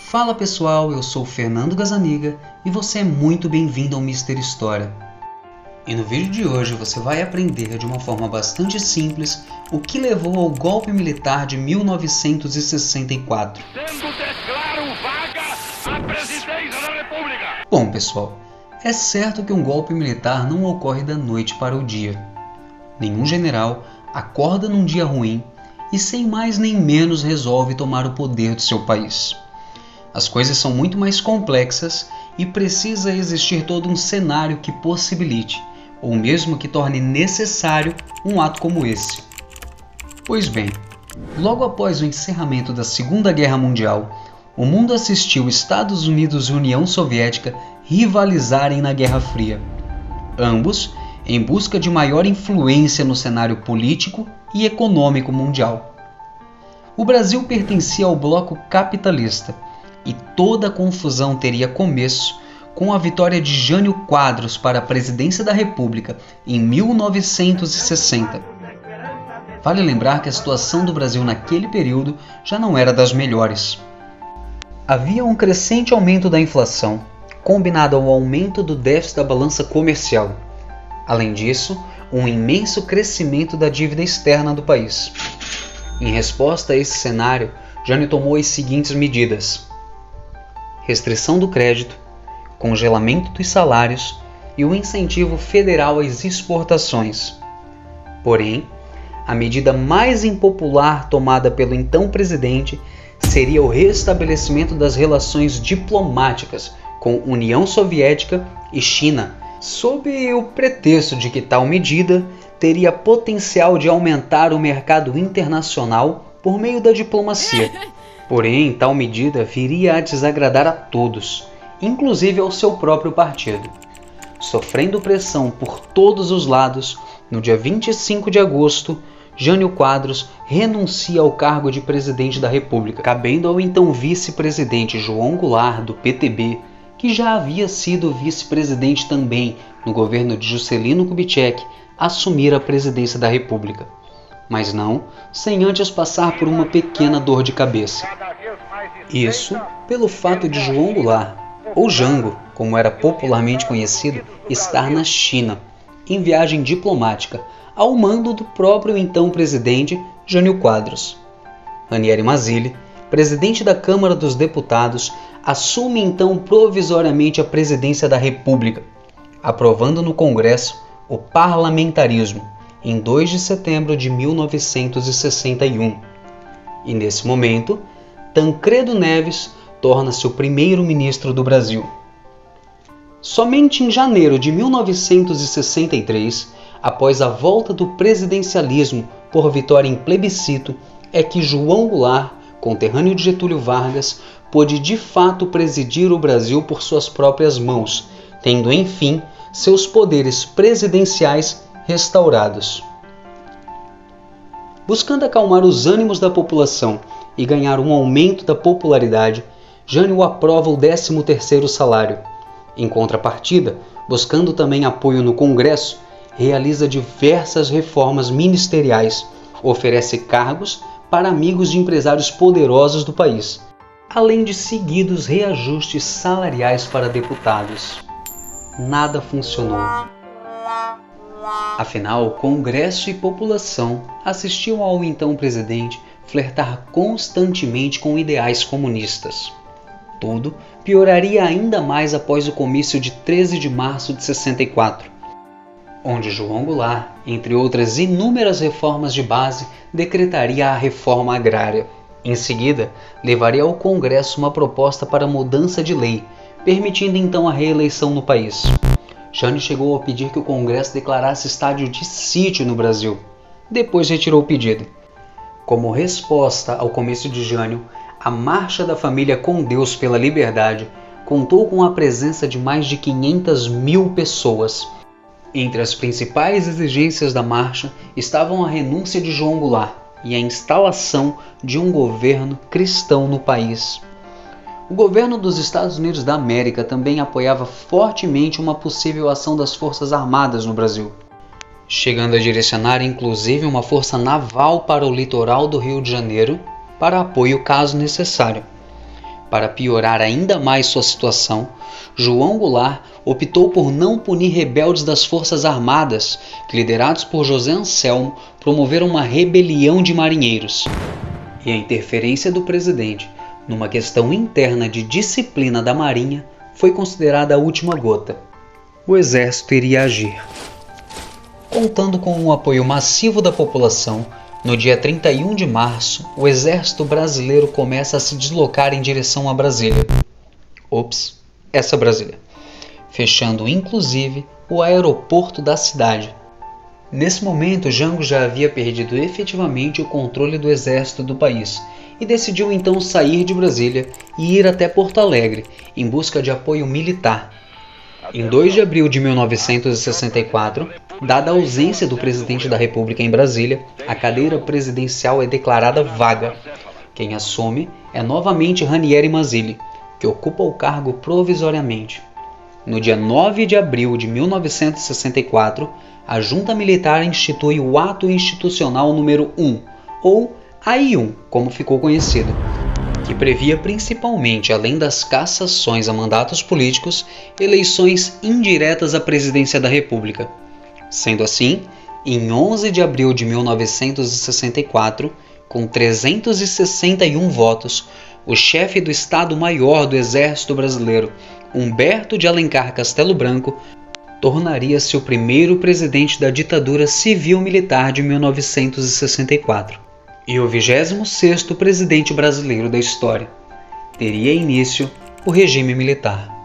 Fala pessoal, eu sou Fernando Gazzaniga e você é muito bem-vindo ao Mister História. E no vídeo de hoje você vai aprender de uma forma bastante simples o que levou ao golpe militar de 1964. Declaro vaga a presidência da República! Bom pessoal, é certo que um golpe militar não ocorre da noite para o dia. Nenhum general acorda num dia ruim e sem mais nem menos resolve tomar o poder do seu país. As coisas são muito mais complexas e precisa existir todo um cenário que possibilite, ou mesmo que torne necessário, um ato como esse. Pois bem, logo após o encerramento da Segunda Guerra Mundial, o mundo assistiu Estados Unidos e União Soviética rivalizarem na Guerra Fria, ambos em busca de maior influência no cenário político e econômico mundial. O Brasil pertencia ao bloco capitalista, e toda a confusão teria começo com a vitória de Jânio Quadros para a presidência da República em 1960. Vale lembrar que a situação do Brasil naquele período já não era das melhores. Havia um crescente aumento da inflação, combinado ao aumento do déficit da balança comercial. Além disso, um imenso crescimento da dívida externa do país. Em resposta a esse cenário, Jânio tomou as seguintes medidas: restrição do crédito, congelamento dos salários e o incentivo federal às exportações. Porém, a medida mais impopular tomada pelo então presidente seria o restabelecimento das relações diplomáticas com União Soviética e China, sob o pretexto de que tal medida teria potencial de aumentar o mercado internacional por meio da diplomacia. Porém, tal medida viria a desagradar a todos, inclusive ao seu próprio partido. Sofrendo pressão por todos os lados, no dia 25 de agosto, Jânio Quadros renuncia ao cargo de presidente da República, cabendo ao então vice-presidente João Goulart, do PTB, que já havia sido vice-presidente também no governo de Juscelino Kubitschek, assumir a presidência da República. Mas não sem antes passar por uma pequena dor de cabeça. Isso pelo fato de João Goulart, ou Jango, como era popularmente conhecido, estar na China, em viagem diplomática, ao mando do próprio então presidente Jânio Quadros. Ranieri Mazzilli, presidente da Câmara dos Deputados, assume então provisoriamente a presidência da República, aprovando no Congresso o parlamentarismo, em 2 de setembro de 1961. E nesse momento, Tancredo Neves torna-se o primeiro-ministro do Brasil. Somente em janeiro de 1963, após a volta do presidencialismo por vitória em plebiscito, é que João Goulart, conterrâneo de Getúlio Vargas, pôde de fato presidir o Brasil por suas próprias mãos, tendo enfim seus poderes presidenciais restaurados. Buscando acalmar os ânimos da população e ganhar um aumento da popularidade, Jânio aprova o 13º salário. Em contrapartida, buscando também apoio no Congresso, realiza diversas reformas ministeriais, oferece cargos para amigos de empresários poderosos do país, além de seguidos reajustes salariais para deputados. Nada funcionou. Afinal, Congresso e população assistiam ao então presidente flertar constantemente com ideais comunistas. Tudo pioraria ainda mais após o comício de 13 de março de 64, onde João Goulart, entre outras inúmeras reformas de base, decretaria a reforma agrária. Em seguida, levaria ao Congresso uma proposta para mudança de lei, permitindo então a reeleição no país. Jânio chegou a pedir que o Congresso declarasse estado de sítio no Brasil. Depois retirou o pedido. Como resposta ao comício de Jânio, a Marcha da Família com Deus pela Liberdade contou com a presença de mais de 500.000 pessoas. Entre as principais exigências da marcha estavam a renúncia de João Goulart e a instalação de um governo cristão no país. O governo dos Estados Unidos da América também apoiava fortemente uma possível ação das Forças Armadas no Brasil, chegando a direcionar inclusive uma força naval para o litoral do Rio de Janeiro para apoio caso necessário. Para piorar ainda mais sua situação, João Goulart optou por não punir rebeldes das Forças Armadas, que, liderados por José Anselmo, promoveram uma rebelião de marinheiros. E a interferência do presidente numa questão interna de disciplina da Marinha foi considerada a última gota. O exército iria agir. Contando com o apoio massivo da população, no dia 31 de março, o exército brasileiro começa a se deslocar em direção a Brasília. Essa Brasília. Fechando inclusive o aeroporto da cidade. Nesse momento, Jango já havia perdido efetivamente o controle do exército do país e decidiu então sair de Brasília e ir até Porto Alegre em busca de apoio militar. Em 2 de abril de 1964, dada a ausência do presidente da República em Brasília, a cadeira presidencial é declarada vaga. Quem assume é novamente Ranieri Mazzilli, que ocupa o cargo provisoriamente. No dia 9 de abril de 1964, a Junta Militar institui o Ato Institucional número 1, ou AI-1, como ficou conhecido, que previa principalmente, além das cassações a mandatos políticos, eleições indiretas à presidência da República. Sendo assim, em 11 de abril de 1964, com 361 votos, o chefe do Estado-Maior do Exército Brasileiro, Humberto de Alencar Castelo Branco, tornaria-se o primeiro presidente da ditadura civil-militar de 1964 e o 26º presidente brasileiro da história. Teria início o regime militar.